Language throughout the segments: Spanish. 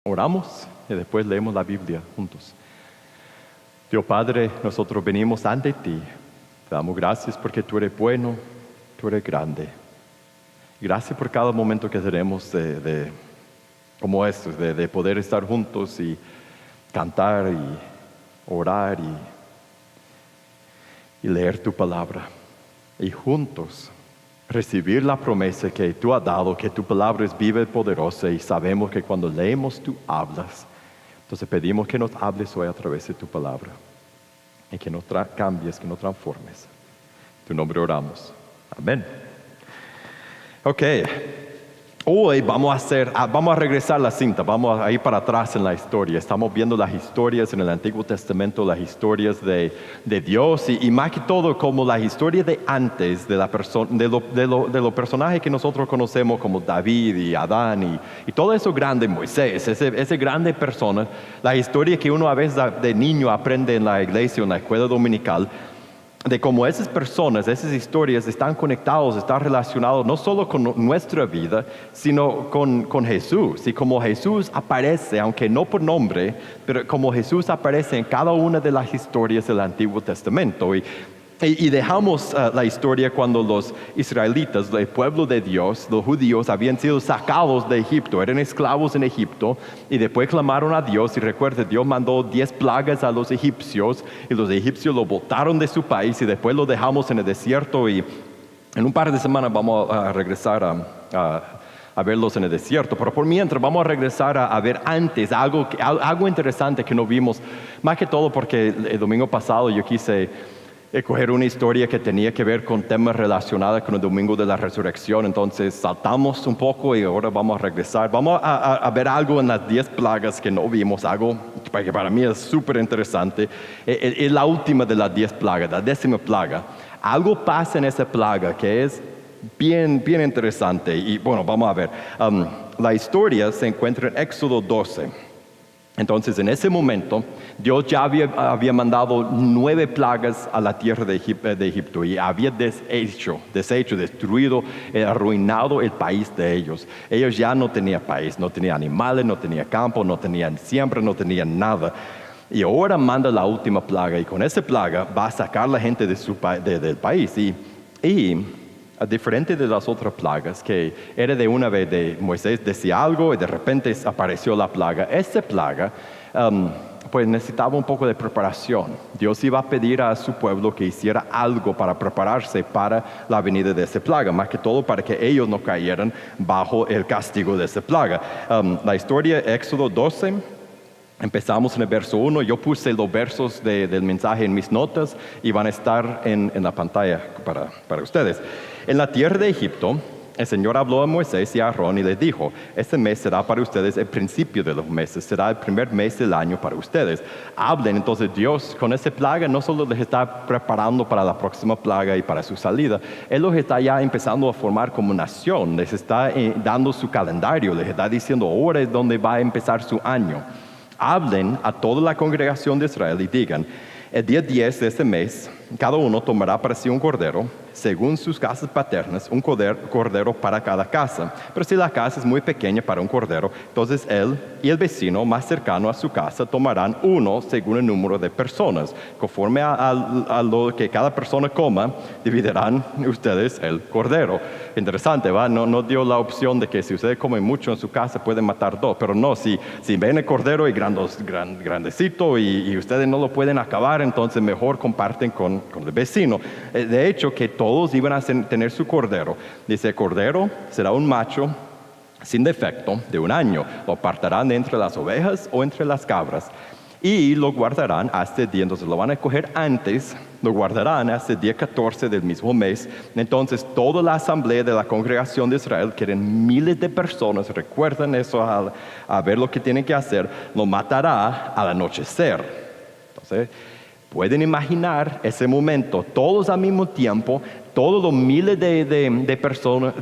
Oramos y después leemos la Biblia juntos. Dios Padre, nosotros venimos ante ti. Te damos gracias porque tú eres bueno, tú eres grande. Gracias por cada momento que tenemos como estos, de poder estar juntos y cantar y orar y leer tu palabra. Y juntos recibir la promesa que tú has dado, que tu palabra es viva y poderosa, y sabemos que cuando leemos tú hablas. Entonces pedimos que nos hables hoy a través de tu palabra y que nos cambies, que nos transformes. En tu nombre oramos. Amén. Ok. Hoy vamos a regresar la cinta, vamos a ir para atrás en la historia. Estamos viendo las historias en el Antiguo Testamento, las historias de Dios y más que todo como las historias de antes de los personajes que nosotros conocemos como David y Adán y todo eso grande, Moisés, ese grande persona, la historia que uno a veces de niño aprende en la iglesia o en la escuela dominical, de cómo esas personas, esas historias están conectados, están relacionados no solo con nuestra vida, sino con Jesús. Y como Jesús aparece, aunque no por nombre, pero como Jesús aparece en cada una de las historias del Antiguo Testamento. Y dejamos la historia cuando los israelitas, el pueblo de Dios, los judíos, habían sido sacados de Egipto, eran esclavos en Egipto, y después clamaron a Dios, y recuerda, Dios mandó 10 plagas a los egipcios, y los egipcios lo botaron de su país, y después lo dejamos en el desierto, y en un par de semanas vamos a regresar a verlos en el desierto, pero por mientras vamos a regresar a ver antes algo interesante que no vimos, más que todo porque el domingo pasado yo quise escoger una historia que tenía que ver con temas relacionados con el domingo de la resurrección. Entonces saltamos un poco y ahora vamos a regresar. Vamos a ver algo en las 10 plagas que no vimos, algo que para mí es súper interesante. Es la última de las 10 plagas, la 10ª plaga. Algo pasa en esa plaga que es bien interesante. Y bueno, vamos a ver. La historia se encuentra en Éxodo 12. Entonces, en ese momento, Dios ya había mandado 9 plagas a la tierra de Egipto y había deshecho, destruido, arruinado el país de ellos. Ellos ya no tenían país, no tenían animales, no tenían campo, no tenían siembra, no tenían nada. Y ahora manda la última plaga y con esa plaga va a sacar a la gente del país. Y diferente de las otras plagas, que era de una vez de Moisés decía algo y de repente apareció la plaga. Esta plaga pues necesitaba un poco de preparación. Dios iba a pedir a su pueblo que hiciera algo para prepararse para la venida de esa plaga, más que todo para que ellos no cayeran bajo el castigo de esa plaga. La historia, Éxodo 12. Empezamos en el verso 1, yo puse los versos del mensaje en mis notas y van a estar en la pantalla para ustedes. En la tierra de Egipto, el Señor habló a Moisés y a Aarón y les dijo, este mes será para ustedes el principio de los meses, será el primer mes del año para ustedes. Hablen, entonces Dios con esa plaga no solo les está preparando para la próxima plaga y para su salida, Él los está ya empezando a formar como nación, les está dando su calendario, les está diciendo ahora es donde va a empezar su año. Hablen a toda la congregación de Israel y digan, el día 10 de este mes, cada uno tomará para sí un cordero, según sus casas paternas, un cordero para cada casa. Pero si la casa es muy pequeña para un cordero, entonces él y el vecino más cercano a su casa tomarán uno según el número de personas. Conforme a lo que cada persona coma, dividirán ustedes el cordero. Interesante, ¿va? No dio la opción de que si ustedes comen mucho en su casa pueden matar 2, pero no, si ven el cordero y grandecito y ustedes no lo pueden acabar, entonces mejor comparten con el vecino. De hecho, que todos iban a tener su cordero. Dice, el cordero será un macho sin defecto de 1 año. Lo apartarán entre las ovejas o entre las cabras. Y lo guardarán hasta el día, entonces lo van a escoger antes, lo guardarán hasta el día 14 del mismo mes. Entonces toda la asamblea de la congregación de Israel, que eran miles de personas, recuerden eso a ver lo que tienen que hacer, lo matará al anochecer. Entonces, pueden imaginar ese momento, todos al mismo tiempo, todos los miles de personas,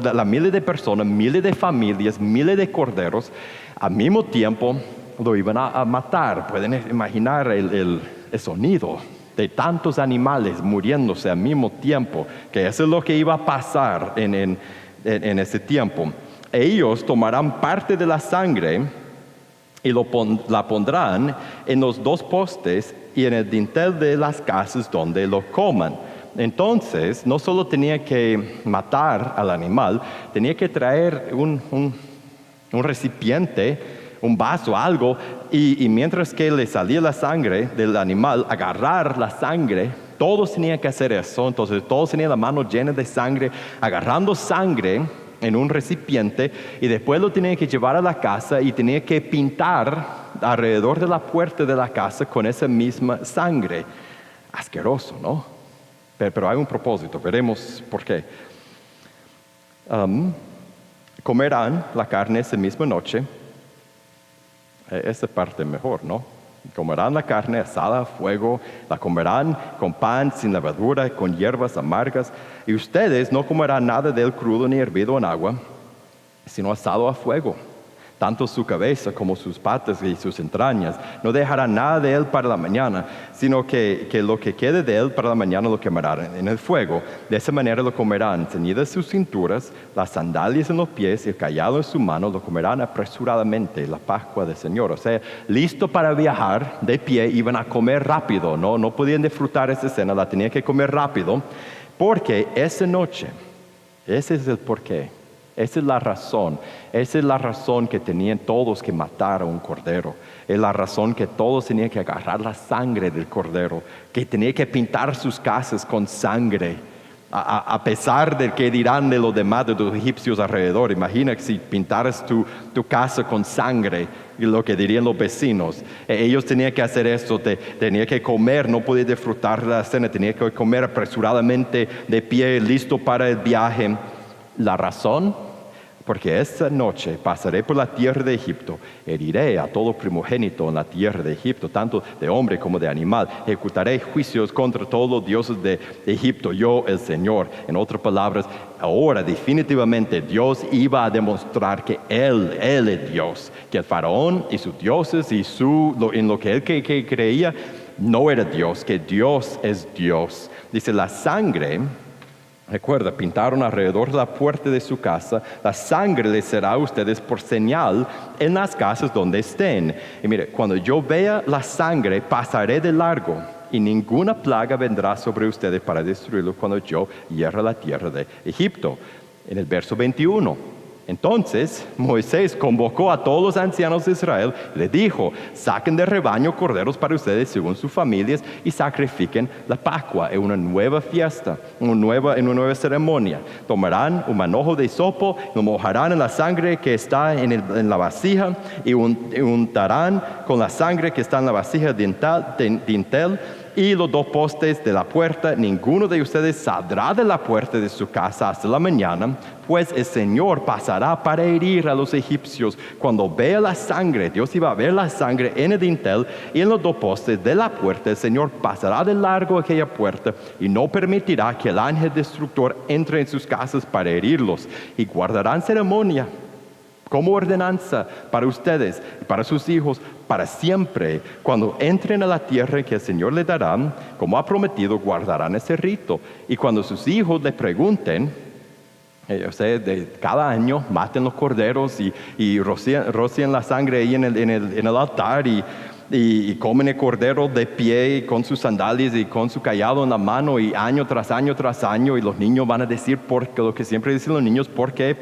miles de familias, miles de corderos, al mismo tiempo lo iban a matar. Pueden imaginar el sonido de tantos animales muriéndose al mismo tiempo, que eso es lo que iba a pasar en ese tiempo. Ellos tomarán parte de la sangre y la pondrán en los dos postes y en el dintel de las casas donde lo coman. Entonces, no solo tenía que matar al animal, tenía que traer un recipiente, un vaso, algo, y mientras que le salía la sangre del animal, agarrar la sangre. Todos tenían que hacer eso, entonces todos tenían la mano llena de sangre, agarrando sangre en un recipiente, y después lo tenían que llevar a la casa y tenían que pintar alrededor de la puerta de la casa con esa misma sangre. Asqueroso, ¿no? Pero hay un propósito, veremos por qué. Comerán la carne esa misma noche. Esa parte mejor, ¿no? Comerán la carne asada a fuego, la comerán con pan sin levadura, con hierbas amargas, y ustedes no comerán nada del crudo ni hervido en agua, sino asado a fuego. Tanto su cabeza como sus patas y sus entrañas, no dejarán nada de él para la mañana, sino que lo que quede de él para la mañana lo quemarán en el fuego. De esa manera lo comerán, ceñidas sus cinturas, las sandalias en los pies y el cayado en su mano, lo comerán apresuradamente, la Pascua del Señor. O sea, listo para viajar, de pie, iban a comer rápido, no podían disfrutar esa cena, la tenían que comer rápido, porque esa noche, ese es el porqué. Esa es la razón que tenían todos que matar a un cordero. Es la razón que todos tenían que agarrar la sangre del cordero, que tenían que pintar sus casas con sangre, a pesar de que dirán de los demás de los egipcios alrededor. Imagina que si pintaras tu casa con sangre, y lo que dirían los vecinos. Ellos tenían que hacer esto, tenían que comer, no podían disfrutar la cena, tenían que comer apresuradamente de pie, listo para el viaje. La razón, porque esta noche pasaré por la tierra de Egipto, heriré a todo primogénito en la tierra de Egipto, tanto de hombre como de animal. Ejecutaré juicios contra todos los dioses de Egipto, yo el Señor. En otras palabras, ahora definitivamente Dios iba a demostrar que Él es Dios, que el faraón y sus dioses y en lo que él que creía no era Dios, que Dios es Dios. Dice, la sangre... Recuerda, pintaron alrededor de la puerta de su casa, la sangre les será a ustedes por señal en las casas donde estén. Y mire, cuando yo vea la sangre, pasaré de largo, y ninguna plaga vendrá sobre ustedes para destruirlo cuando yo hierra la tierra de Egipto. En el verso 21. Entonces Moisés convocó a todos los ancianos de Israel y les dijo, saquen del rebaño corderos para ustedes según sus familias y sacrifiquen la Pascua en una nueva fiesta, en una nueva ceremonia. Tomarán un manojo de hisopo, lo mojarán en la sangre que está en la vasija y untarán con la sangre que está en la vasija dintel y los dos postes de la puerta. Ninguno de ustedes saldrá de la puerta de su casa hasta la mañana, pues el Señor pasará para herir a los egipcios. Cuando vea la sangre, Dios iba a ver la sangre en el dintel y en los dos postes de la puerta. El Señor pasará de largo aquella puerta y no permitirá que el ángel destructor entre en sus casas para herirlos. Y guardarán ceremonia como ordenanza para ustedes y para sus hijos para siempre. Cuando entren a la tierra que el Señor les dará, como ha prometido, guardarán ese rito. Y cuando sus hijos les pregunten, de cada año maten los corderos y rocían la sangre ahí en el altar y comen el cordero de pie con sus sandalias y con su cayado en la mano, y año tras año tras año, y los niños van a decir lo que siempre dicen los niños, ¿por qué?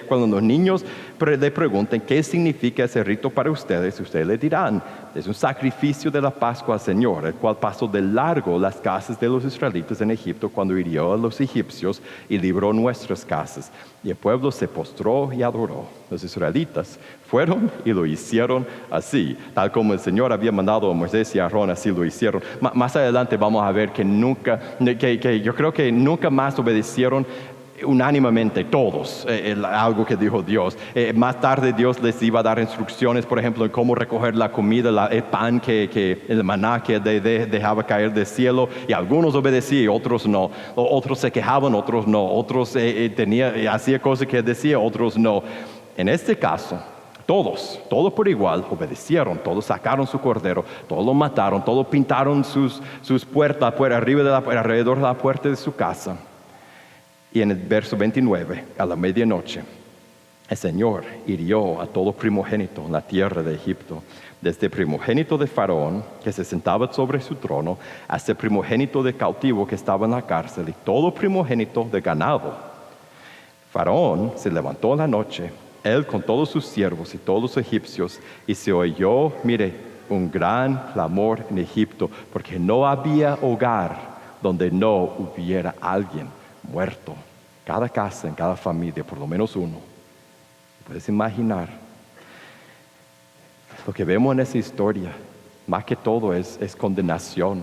Cuando los niños le pregunten qué significa ese rito para ustedes les dirán, es un sacrificio de la Pascua al Señor, el cual pasó de largo las casas de los israelitas en Egipto cuando hirió a los egipcios y libró nuestras casas. Y el pueblo se postró y adoró. Los israelitas fueron y lo hicieron así, tal como el Señor había mandado a Moisés y a Aarón, así lo hicieron. Más adelante vamos a ver que yo creo que nunca más obedecieron unánimemente todos algo que dijo Dios. Más tarde Dios les iba a dar instrucciones, por ejemplo, en cómo recoger la comida, el pan, el maná que dejaba caer del cielo, y algunos obedecían y otros no. Otros se quejaban, otros no. Otros hacía cosas que decía, otros no. En este caso, todos por igual obedecieron, todos sacaron su cordero, todos lo mataron, todos pintaron sus puertas alrededor de la puerta de su casa. Y en el verso 29, a la medianoche, El Señor hirió a todo primogénito en la tierra de Egipto, desde el primogénito de Faraón, que se sentaba sobre su trono, hasta el primogénito de cautivo que estaba en la cárcel, y todo primogénito de ganado. Faraón se levantó en la noche, él con todos sus siervos y todos los egipcios, y se oyó, mire, un gran clamor en Egipto, porque no había hogar donde no hubiera alguien muerto. Cada casa, en cada familia, por lo menos uno. Puedes imaginar. Lo que vemos en esa historia, más que todo, es condenación.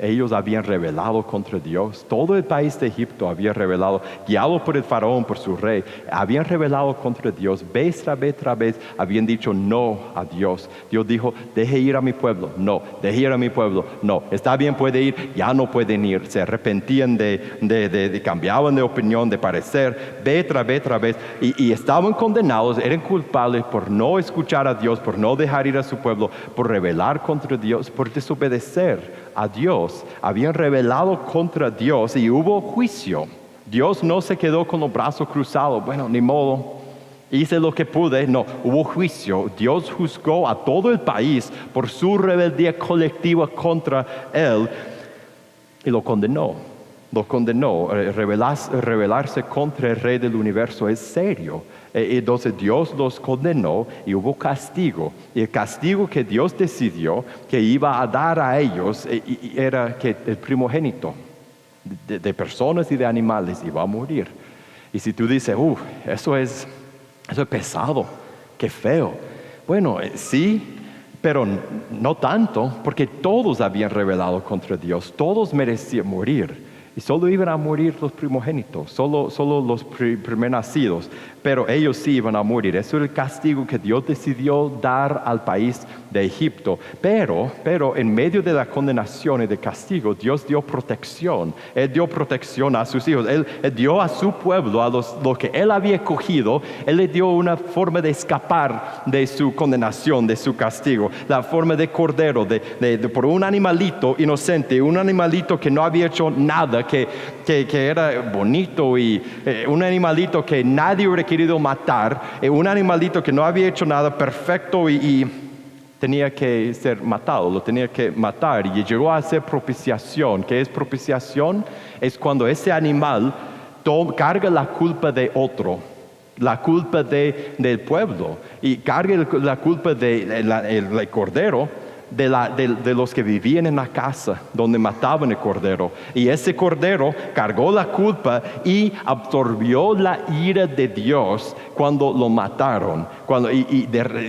Ellos habían rebelado contra Dios. Todo el país de Egipto había rebelado, guiado por el faraón, por su rey. Habían rebelado contra Dios. Vez tras vez habían dicho no a Dios. Dios dijo, deje ir a mi pueblo. No, deje ir a mi pueblo. No, está bien, puede ir, ya no pueden ir. Se arrepentían cambiaban de opinión, de parecer, vez tras vez. Y estaban condenados, eran culpables por no escuchar a Dios, por no dejar ir a su pueblo, por rebelar contra Dios, por desobedecer a Dios. Habían rebelado contra Dios y hubo juicio. Dios no se quedó con los brazos cruzados. Bueno, ni modo, hice lo que pude. No, hubo juicio. Dios juzgó a todo el país por su rebeldía colectiva contra Él y lo condenó. Rebelarse contra el Rey del Universo es serio. Entonces Dios los condenó y hubo castigo. Y el castigo que Dios decidió que iba a dar a ellos era que el primogénito de personas y de animales iba a morir. Y si tú dices, eso es pesado, qué feo. Bueno, sí, pero no tanto, porque todos habían rebelado contra Dios, todos merecían morir. Y solo iban a morir los primogénitos, solo los primer nacidos, pero ellos sí iban a morir. Eso era el castigo que Dios decidió dar al país de Egipto. Pero en medio de la condenación y de castigo, Dios dio protección. Él dio protección a sus hijos. Él dio a su pueblo, a los que Él había escogido, Él le dio una forma de escapar de su condenación, de su castigo. La forma de cordero, por un animalito inocente, un animalito que no había hecho nada, que era bonito, y un animalito que nadie hubiera querido matar, un animalito que no había hecho nada, perfecto, y tenía que ser matado, lo tenía que matar, y llegó a ser propiciación. ¿Qué es propiciación? Es cuando ese animal carga la culpa de otro, la culpa del pueblo, y carga la culpa del cordero, de los que vivían en la casa donde mataban el cordero. Y ese cordero cargó la culpa y absorbió la ira de Dios cuando lo mataron.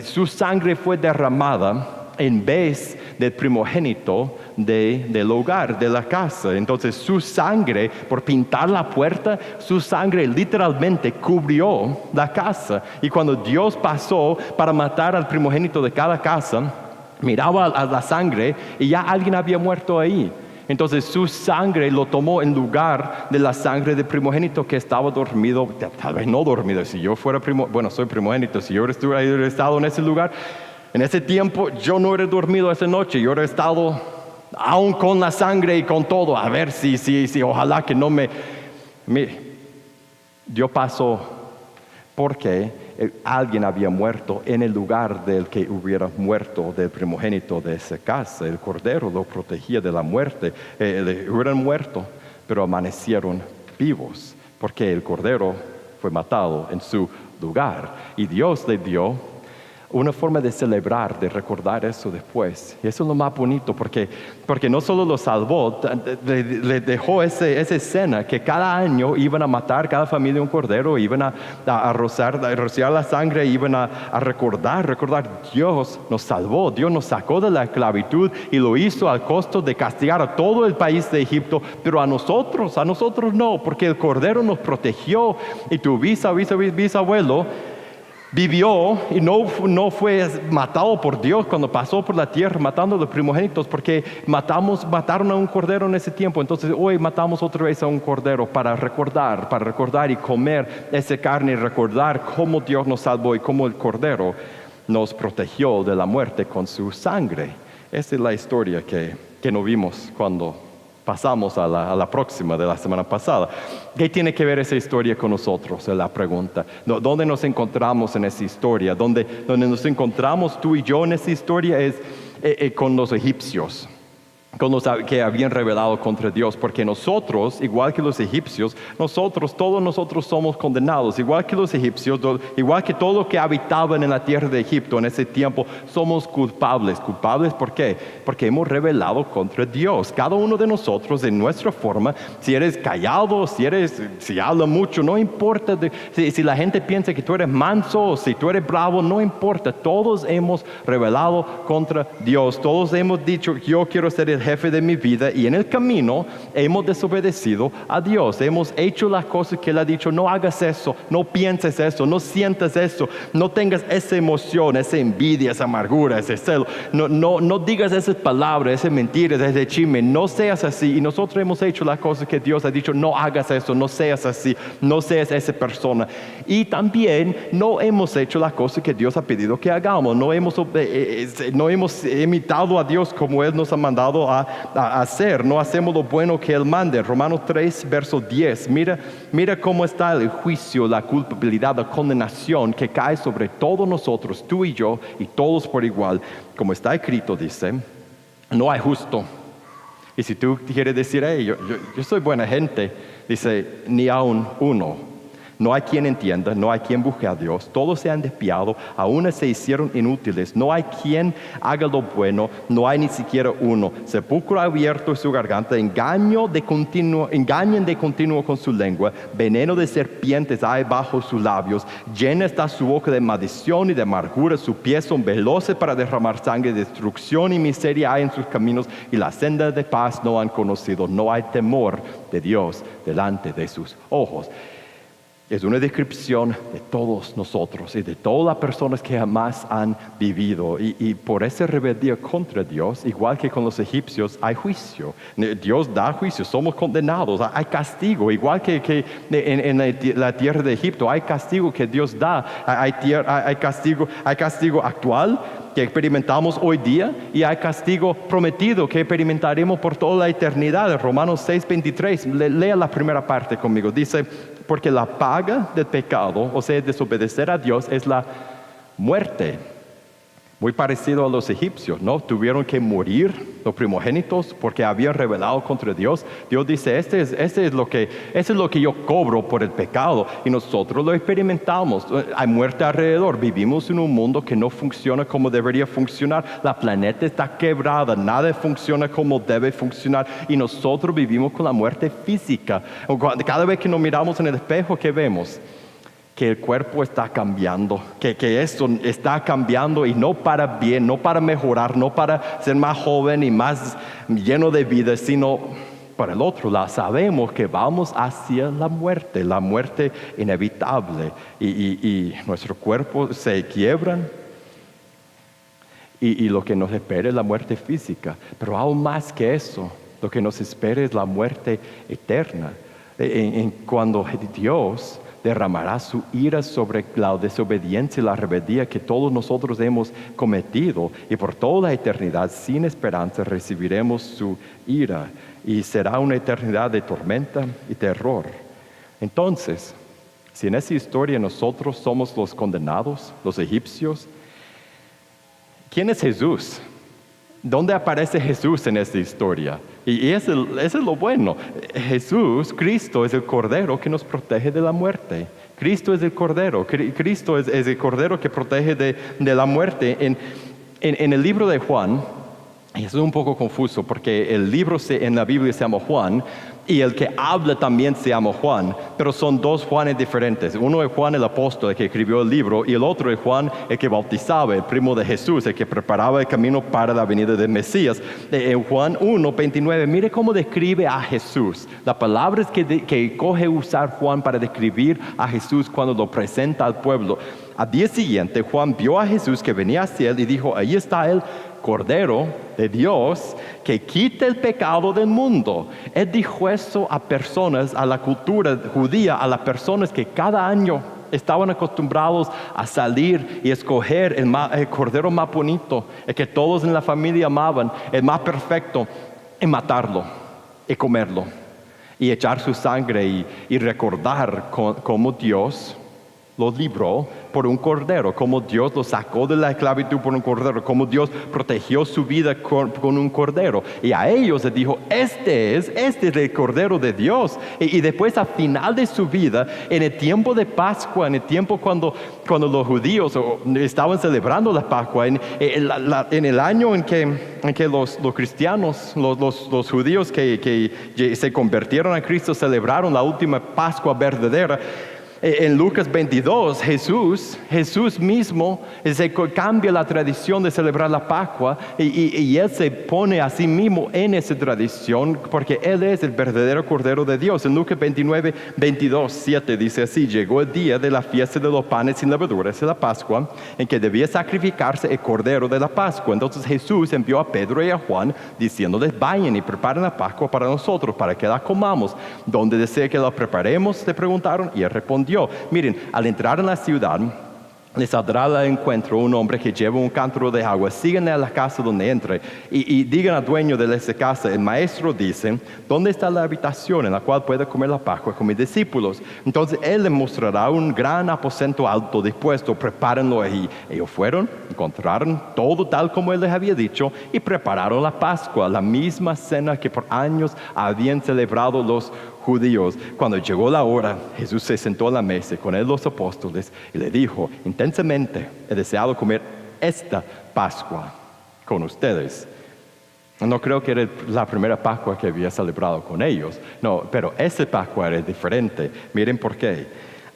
Su sangre fue derramada en vez del primogénito del hogar, de la casa. Entonces su sangre, por pintar la puerta, su sangre literalmente cubrió la casa. Y cuando Dios pasó para matar al primogénito de cada casa, miraba a la sangre y ya alguien había muerto ahí. Entonces su sangre lo tomó en lugar de la sangre del primogénito que estaba dormido, tal vez no dormido. Si yo fuera soy primogénito, si yo hubiera estado en ese lugar, en ese tiempo, yo no hubiera dormido esa noche, yo hubiera estado aún con la sangre y con todo, a ver si ojalá que no me... Mire, Dios pasó porque alguien había muerto en el lugar del que hubiera muerto, del primogénito de esa casa. El cordero lo protegía de la muerte. Hubieran muerto, pero amanecieron vivos, porque el cordero fue matado en su lugar. Y Dios le dio una forma de celebrar, de recordar eso después. Y eso es lo más bonito, porque no solo lo salvó, le dejó esa escena que cada año iban a matar cada familia un cordero, iban a rociar la sangre, iban a recordar, Dios nos salvó, Dios nos sacó de la esclavitud y lo hizo al costo de castigar a todo el país de Egipto, pero a nosotros no, porque el cordero nos protegió. Y tu bisabuelo vivió y no fue matado por Dios cuando pasó por la tierra matando a los primogénitos, porque mataron a un cordero en ese tiempo. Entonces hoy matamos otra vez a un cordero para recordar y comer esa carne y recordar cómo Dios nos salvó y cómo el cordero nos protegió de la muerte con su sangre. Esa es la historia que no vimos cuando Pasamos a la próxima de la semana pasada. ¿Qué tiene que ver esa historia con nosotros? Es la pregunta. ¿Dónde nos encontramos en esa historia? ¿Dónde nos encontramos tú y yo en esa historia? Es con los egipcios, con los que habían rebelado contra Dios, porque nosotros, igual que los egipcios, todos nosotros somos condenados, igual que los egipcios, igual que todos los que habitaban en la tierra de Egipto en ese tiempo, somos culpables. ¿Culpables por qué? Porque hemos rebelado contra Dios. Cada uno de nosotros, en nuestra forma, si eres callado, si hablas mucho, no importa, si la gente piensa que tú eres manso o si tú eres bravo, no importa, todos hemos rebelado contra Dios, todos hemos dicho, yo quiero ser el jefe de mi vida, y en el camino hemos desobedecido a Dios, hemos hecho las cosas que Él ha dicho, no hagas eso, no pienses eso, no sientas eso, no tengas esa emoción, esa envidia, esa amargura, ese celo, no digas esas palabras, esas mentiras, ese chisme, no seas así. Y nosotros hemos hecho las cosas que Dios ha dicho, no hagas eso, no seas así, no seas esa persona. Y también no hemos hecho las cosas que Dios ha pedido que hagamos, no hemos imitado a Dios como Él nos ha mandado a hacer, no hacemos lo bueno que Él manda. Romanos 3, verso 10, mira cómo está el juicio, la culpabilidad, la condenación que cae sobre todos nosotros, tú y yo, y todos por igual. Como está escrito, dice, no hay justo. Y si tú quieres decir, hey, yo soy buena gente, dice, ni aún uno. No hay quien entienda, no hay quien busque a Dios. Todos se han desviado, aún se hicieron inútiles. No hay quien haga lo bueno, no hay ni siquiera uno. Sepulcro abierto en su garganta, engañan de continuo con su lengua. Veneno de serpientes hay bajo sus labios. Llena está su boca de maldición y de amargura. Sus pies son veloces para derramar sangre. Destrucción y miseria hay en sus caminos, y la senda de paz no han conocido. No hay temor de Dios delante de sus ojos. Es una descripción de todos nosotros y de todas las personas que jamás han vivido. Y por esa rebeldía contra Dios, igual que con los egipcios, hay juicio. Dios da juicio, somos condenados, hay castigo. Igual que en la tierra de Egipto, hay castigo que Dios da. Hay castigo actual que experimentamos hoy día, y hay castigo prometido que experimentaremos por toda la eternidad. Romanos 6:23, lea la primera parte conmigo. Dice, porque la paga del pecado, o sea, desobedecer a Dios, es la muerte. Muy parecido a los egipcios, ¿no? Tuvieron que morir los primogénitos porque habían rebelado contra Dios. Dios dice, ese es lo que yo cobro por el pecado, y nosotros lo experimentamos. Hay muerte alrededor, vivimos en un mundo que no funciona como debería funcionar. La planeta está quebrada, nada funciona como debe funcionar, y nosotros vivimos con la muerte física. Cada vez que nos miramos en el espejo, ¿qué vemos? Que el cuerpo está cambiando, que esto está cambiando, y no para bien, no para mejorar, no para ser más joven y más lleno de vida, sino para el otro lado. Sabemos que vamos hacia la muerte inevitable, y nuestro cuerpo se quiebran, y lo que nos espera es la muerte física. Pero aún más que eso, lo que nos espera es la muerte eterna, cuando Dios derramará su ira sobre la desobediencia y la rebeldía que todos nosotros hemos cometido, y por toda la eternidad sin esperanza recibiremos su ira, y será una eternidad de tormenta y terror. Entonces, si en esa historia nosotros somos los condenados, los egipcios, ¿quién es Jesús? ¿Dónde aparece Jesús en esta historia? Y eso es lo bueno. Jesús, Cristo, es el Cordero que nos protege de la muerte. Cristo es el Cordero. Cristo es el Cordero que protege de la muerte. En el libro de Juan, y eso es un poco confuso porque el libro en la Biblia se llama Juan, y el que habla también se llama Juan, pero son dos Juanes diferentes. Uno es Juan el apóstol, el que escribió el libro, y el otro es Juan el que bautizaba, el primo de Jesús, el que preparaba el camino para la venida del Mesías. En Juan 1:29, mire cómo describe a Jesús. La palabra que coge usar Juan para describir a Jesús cuando lo presenta al pueblo. Al día siguiente, Juan vio a Jesús que venía hacia él y dijo, ahí está el Cordero de Dios que quita el pecado del mundo. Él dijo eso a personas, a la cultura judía, a las personas que cada año estaban acostumbrados a salir y escoger el cordero más bonito, el que todos en la familia amaban, el más perfecto, y matarlo. y comerlo, y echar su sangre y recordar cómo Dios los libró por un cordero, como Dios los sacó de la esclavitud por un cordero, como Dios protegió su vida con un cordero. Y a ellos les dijo, este es el cordero de Dios. Y después al final de su vida, en el tiempo de Pascua, en el tiempo cuando los judíos estaban celebrando la Pascua, en el año en que los cristianos, los judíos que se convirtieron a Cristo, celebraron la última Pascua verdadera. En Lucas 22, Jesús mismo se cambia la tradición de celebrar la Pascua y Él se pone a sí mismo en esa tradición porque Él es el verdadero Cordero de Dios. En Lucas 29, 22, 7 dice así: llegó el día de la fiesta de los panes sin levadura, es la Pascua, en que debía sacrificarse el Cordero de la Pascua. Entonces Jesús envió a Pedro y a Juan diciéndoles, vayan y preparen la Pascua para nosotros, para que la comamos. ¿Dónde desea que la preparemos?, le preguntaron, y Él respondió, miren, al entrar en la ciudad, les saldrá al encuentro un hombre que lleva un cántaro de agua. Síganle a la casa donde entre y digan al dueño de esa casa, el maestro dice, ¿dónde está la habitación en la cual pueda comer la Pascua con mis discípulos? Entonces él les mostrará un gran aposento alto dispuesto, prepárenlo ahí. Ellos fueron, encontraron todo tal como él les había dicho y prepararon la Pascua, la misma cena que por años habían celebrado los judíos. Cuando llegó la hora, Jesús se sentó a la mesa con él los apóstoles y le dijo, intensamente he deseado comer esta Pascua con ustedes. No creo que era la primera Pascua que había celebrado con ellos, no, pero esa Pascua era diferente. Miren por qué.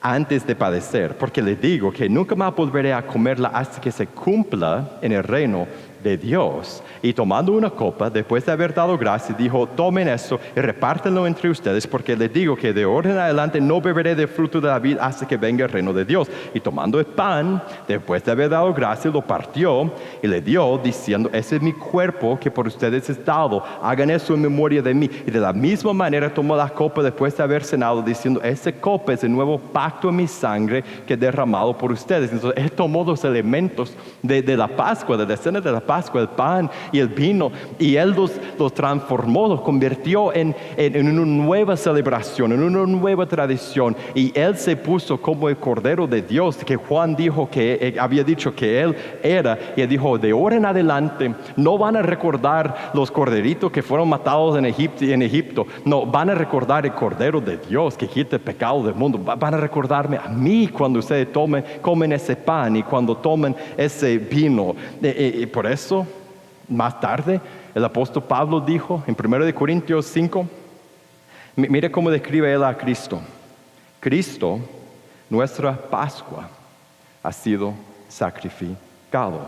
Antes de padecer, porque les digo que nunca más volveré a comerla hasta que se cumpla en el reino de Dios. Y tomando una copa, después de haber dado gracias, dijo, tomen eso y repártenlo entre ustedes, porque les digo que de ahora en adelante no beberé del fruto de la vid hasta que venga el reino de Dios. Y tomando el pan, después de haber dado gracias, lo partió y le dio, diciendo, ese es mi cuerpo que por ustedes es dado, hagan eso en memoria de mí. Y de la misma manera tomó la copa después de haber cenado, diciendo, esa copa es el nuevo pacto en mi sangre que he derramado por ustedes. Entonces él tomó los elementos de la Pascua, de la cena de la Pascua, el pan y el vino, y él los transformó, los convirtió en una nueva celebración, en una nueva tradición, y él se puso como el Cordero de Dios que Juan dijo que había dicho que él era, y él dijo, de ahora en adelante no van a recordar los corderitos que fueron matados en Egipto, no, van a recordar el Cordero de Dios que quita el pecado del mundo, van a recordarme a mí cuando ustedes comen ese pan y cuando tomen ese vino, y por eso más tarde, el apóstol Pablo dijo en 1 Corintios 5, mire cómo describe él a Cristo. Cristo, nuestra Pascua, ha sido sacrificado.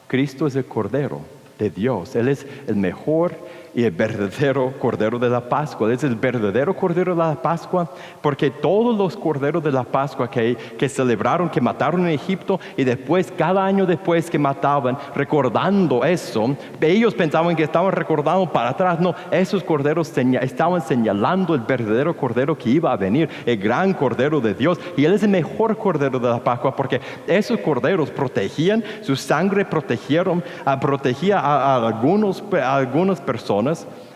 Cristo es el Cordero de Dios. Él es el mejor y el verdadero Cordero de la Pascua. Él es el verdadero Cordero de la Pascua, porque todos los corderos de la Pascua que celebraron, que mataron en Egipto, y después, cada año después que mataban, recordando eso, ellos pensaban que estaban recordando para atrás. No, esos corderos estaban señalando el verdadero Cordero que iba a venir, el gran Cordero de Dios. Y Él es el mejor Cordero de la Pascua, porque esos corderos protegían, su sangre protegía a algunas personas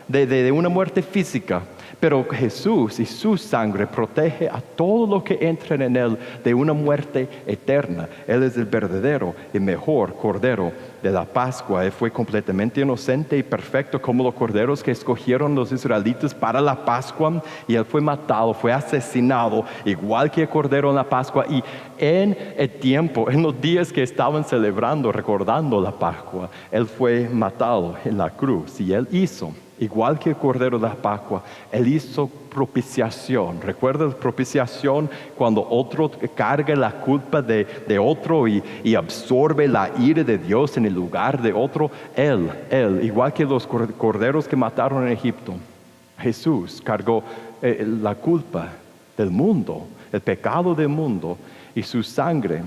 de una muerte física, pero Jesús y su sangre protege a todo lo que entren en él de una muerte eterna. Él es el verdadero y mejor Cordero de la Pascua. Él fue completamente inocente y perfecto como los corderos que escogieron los israelitas para la Pascua, y él fue matado, fue asesinado igual que el Cordero en la Pascua. Y en el tiempo, en los días que estaban celebrando, recordando la Pascua, él fue matado en la cruz, y él hizo igual que el Cordero de la Pascua, él hizo propiciación. ¿Recuerda la propiciación? Cuando otro carga la culpa de otro y absorbe la ira de Dios en el lugar de otro. Él, igual que los corderos que mataron en Egipto, Jesús cargó la culpa del mundo, el pecado del mundo, y su sangre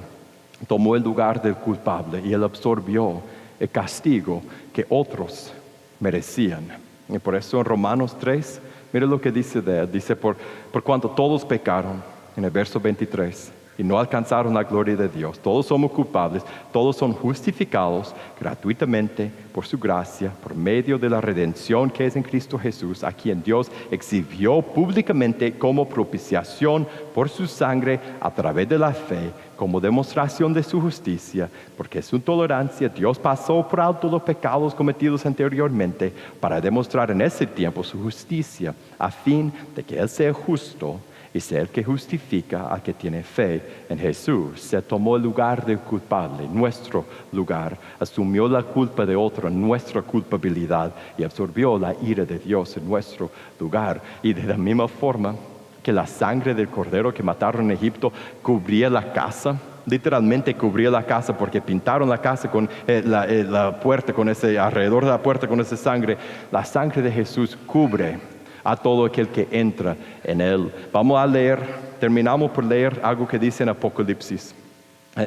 tomó el lugar del culpable, y él absorbió el castigo que otros merecían. Y por eso en Romanos 3, mire lo que dice de él. Dice, por cuanto todos pecaron, en el verso 23, y no alcanzaron la gloria de Dios. Todos somos culpables, todos son justificados gratuitamente por su gracia, por medio de la redención que es en Cristo Jesús, a quien Dios exhibió públicamente como propiciación por su sangre a través de la fe, como demostración de su justicia, porque en su tolerancia Dios pasó por alto los pecados cometidos anteriormente para demostrar en ese tiempo su justicia, a fin de que Él sea justo y sea el que justifica al que tiene fe en Jesús. Se tomó el lugar del culpable, nuestro lugar, asumió la culpa de otro, nuestra culpabilidad, y absorbió la ira de Dios en nuestro lugar. Y de la misma forma que la sangre del cordero que mataron en Egipto cubría la casa, literalmente cubría la casa porque pintaron la casa con la puerta, con ese, alrededor de la puerta con esa sangre. La sangre de Jesús cubre a todo aquel que entra en Él. Vamos a leer, terminamos por leer algo que dice en Apocalipsis.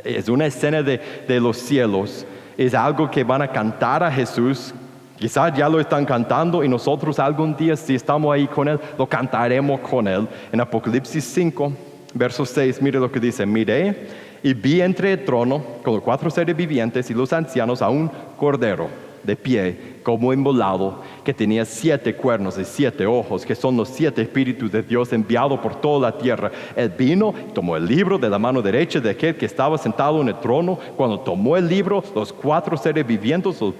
Es una escena de los cielos, es algo que van a cantar a Jesús. Quizás ya lo están cantando y nosotros algún día, si estamos ahí con Él, lo cantaremos con Él. En Apocalipsis 5, verso 6, mire lo que dice: miré y vi entre el trono con los 4 seres vivientes y los ancianos a un cordero de pie como inmolado, que tenía 7 cuernos y 7 ojos, que son los 7 espíritus de Dios enviados por toda la tierra. Él vino, tomó el libro de la mano derecha de aquel que estaba sentado en el trono. Cuando tomó el libro, los 4 seres vivientes, los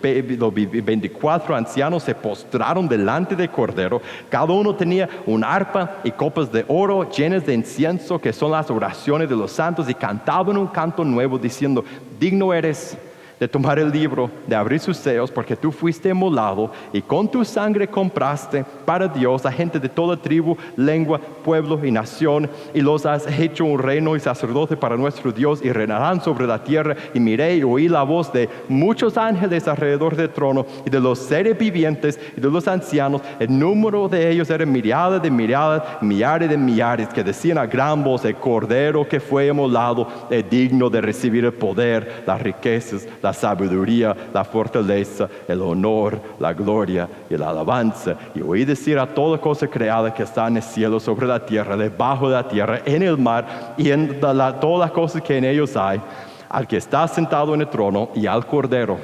24 ancianos, se postraron delante del cordero. Cada uno tenía un arpa y copas de oro llenas de incienso, que son las oraciones de los santos, y cantaban un canto nuevo diciendo: digno eres de tomar el libro, de abrir sus sellos, porque tú fuiste inmolado y con tu sangre compraste para Dios a gente de toda tribu, lengua, pueblo y nación, y los has hecho un reino y sacerdote para nuestro Dios, y reinarán sobre la tierra. Y miré y oí la voz de muchos ángeles alrededor del trono, y de los seres vivientes y de los ancianos. El número de ellos era millares de millares, millares de millares, que decían a gran voz: el cordero que fue inmolado es digno de recibir el poder, las riquezas, la sabiduría, la fortaleza, el honor, la gloria y la alabanza. Y oí decir a toda cosa creada que está en el cielo, sobre la tierra, debajo de la tierra, en el mar y en todas las cosas que en ellos hay: al que está sentado en el trono y al cordero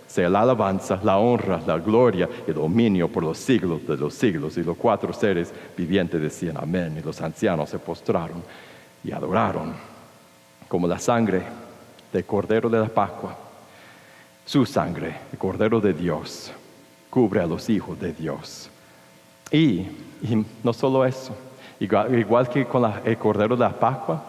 sea la alabanza, la honra, la gloria y el dominio por los siglos de los siglos. Y los 4 seres vivientes decían amén, y los ancianos se postraron y adoraron. Como la sangre del cordero de la Pascua, su sangre, el cordero de Dios, cubre a los hijos de Dios. Y no solo eso, igual que con el cordero de la Pascua,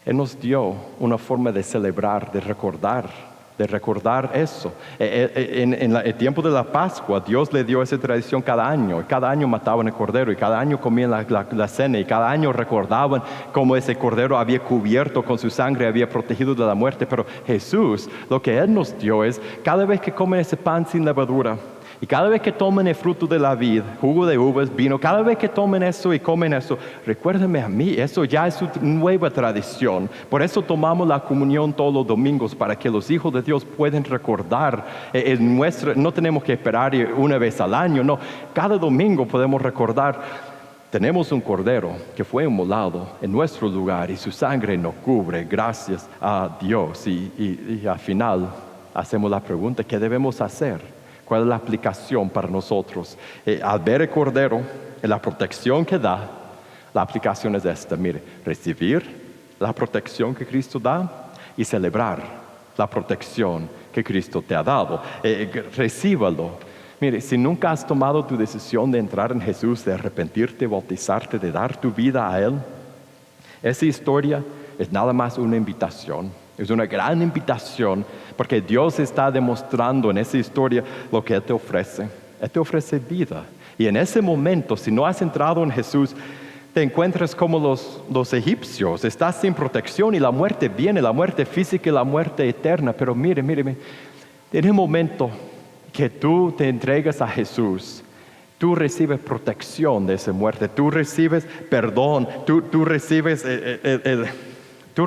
Él nos dio una forma de celebrar, de recordar eso. En el tiempo de la Pascua, Dios le dio esa tradición cada año. Y cada año mataban el cordero, y cada año comían la cena, y cada año recordaban cómo ese cordero había cubierto con su sangre, había protegido de la muerte. Pero Jesús, lo que Él nos dio es: cada vez que comen ese pan sin levadura, y cada vez que tomen el fruto de la vid, jugo de uvas, vino, cada vez que tomen eso y comen eso, recuérdenme a mí. Eso ya es su nueva tradición. Por eso tomamos la comunión todos los domingos, para que los hijos de Dios puedan recordar. No tenemos que esperar una vez al año, no. Cada domingo podemos recordar: tenemos un cordero que fue inmolado en nuestro lugar, y su sangre nos cubre, gracias a Dios. Y al final hacemos la pregunta: ¿qué debemos hacer? ¿Cuál es la aplicación para nosotros? Al ver el cordero, la protección que da, la aplicación es esta: mire, recibir la protección que Cristo da y celebrar la protección que Cristo te ha dado. Recíbalo. Mire, si nunca has tomado tu decisión de entrar en Jesús, de arrepentirte, bautizarte, de dar tu vida a Él, esa historia es nada más una invitación. Es una gran invitación, porque Dios está demostrando en esa historia lo que Él te ofrece. Él te ofrece vida. Y en ese momento, si no has entrado en Jesús, te encuentras como los egipcios. Estás sin protección, y la muerte viene, la muerte física y la muerte eterna. Pero mire, en el momento que tú te entregas a Jesús, tú recibes protección de esa muerte. Tú recibes perdón. Tú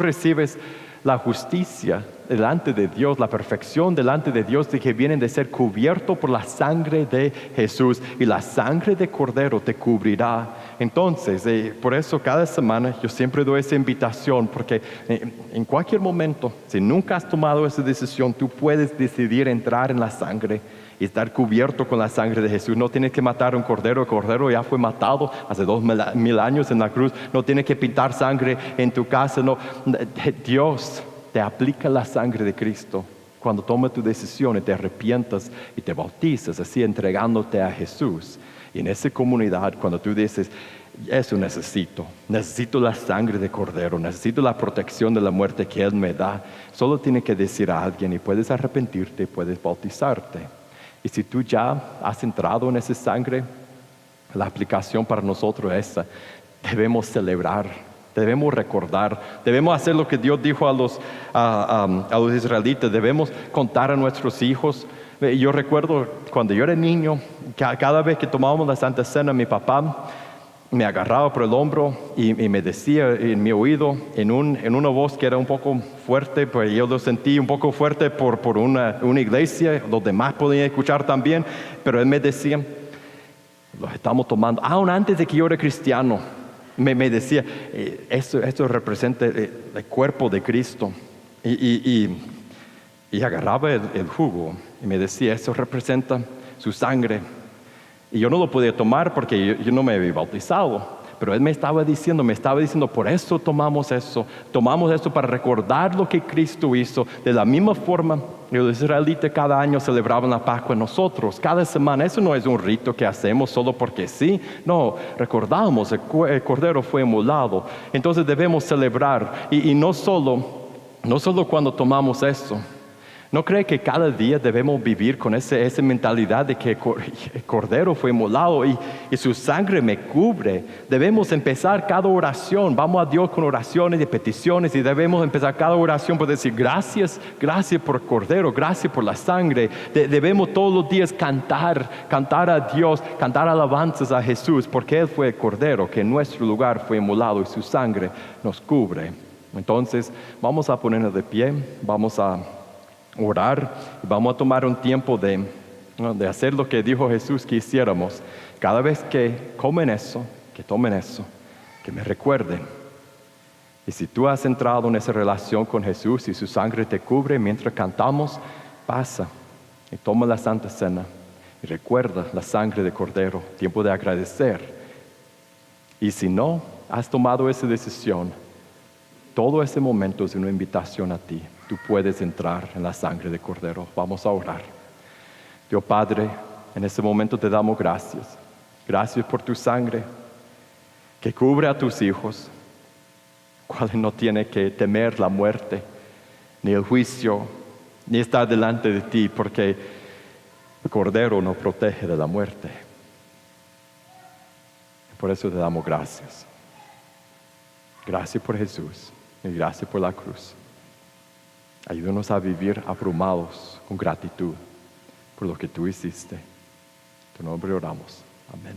recibes la justicia delante de Dios, la perfección delante de Dios, de que vienen de ser cubiertos por la sangre de Jesús, y la sangre de Cordero te cubrirá. Entonces, por eso cada semana yo siempre doy esa invitación, porque en cualquier momento, si nunca has tomado esa decisión, tú puedes decidir entrar en la sangre y estar cubierto con la sangre de Jesús. No tienes que matar a un cordero. El cordero ya fue matado hace 2000 años en la cruz. No tienes que pintar sangre en tu casa. No. Dios te aplica la sangre de Cristo cuando tomas tu decisión y te arrepientas y te bautizas, así entregándote a Jesús. Y en esa comunidad, cuando tú dices, eso necesito la sangre de Cordero, necesito la protección de la muerte que Él me da, solo tienes que decir a alguien, y puedes arrepentirte y puedes bautizarte. Y si tú ya has entrado en esa sangre, la aplicación para nosotros es esa: debemos celebrar, debemos recordar, debemos hacer lo que Dios dijo a los israelitas, debemos contar a nuestros hijos. Yo recuerdo cuando yo era niño, cada vez que tomábamos la Santa Cena, mi papá me agarraba por el hombro y me decía en mi oído, en una voz que era un poco fuerte, pues yo lo sentí un poco fuerte por una iglesia, los demás podían escuchar también, pero él me decía, los estamos tomando, aún antes de que yo era cristiano, me decía, esto representa el cuerpo de Cristo, y agarraba el jugo y me decía, eso representa su sangre. Y yo no lo podía tomar porque yo no me había bautizado. Pero él me estaba diciendo, por eso tomamos eso para recordar lo que Cristo hizo. De la misma forma, los israelitas cada año celebraban la Pascua, nosotros, cada semana. Eso no es un rito que hacemos solo porque sí. No, recordamos, el Cordero fue inmolado. Entonces debemos celebrar. Y no solo cuando tomamos eso. ¿No cree que cada día debemos vivir con esa mentalidad de que el Cordero fue inmolado y su sangre me cubre? Debemos empezar cada oración. Vamos a Dios con oraciones y peticiones, y debemos empezar cada oración por decir gracias por el Cordero, gracias por la sangre. Debemos todos los días cantar a Dios, cantar alabanzas a Jesús, porque Él fue el Cordero que en nuestro lugar fue inmolado y su sangre nos cubre. Entonces vamos a ponernos de pie, vamos a orar, y vamos a tomar un tiempo de hacer lo que dijo Jesús que hiciéramos. Cada vez que tomen eso, que me recuerden. Y si tú has entrado en esa relación con Jesús y su sangre te cubre, mientras cantamos, pasa y toma la Santa Cena y recuerda la sangre de Cordero, tiempo de agradecer. Y si no has tomado esa decisión, todo ese momento es una invitación a ti. Tú puedes entrar en la sangre de Cordero. Vamos a orar. Dios Padre, en este momento te damos gracias. Gracias por tu sangre que cubre a tus hijos, cuales no tienen que temer la muerte, ni el juicio, ni estar delante de ti, porque el Cordero nos protege de la muerte. Por eso te damos gracias. Gracias por Jesús y gracias por la cruz. Ayúdanos a vivir abrumados con gratitud por lo que tú hiciste. En tu nombre oramos. Amén.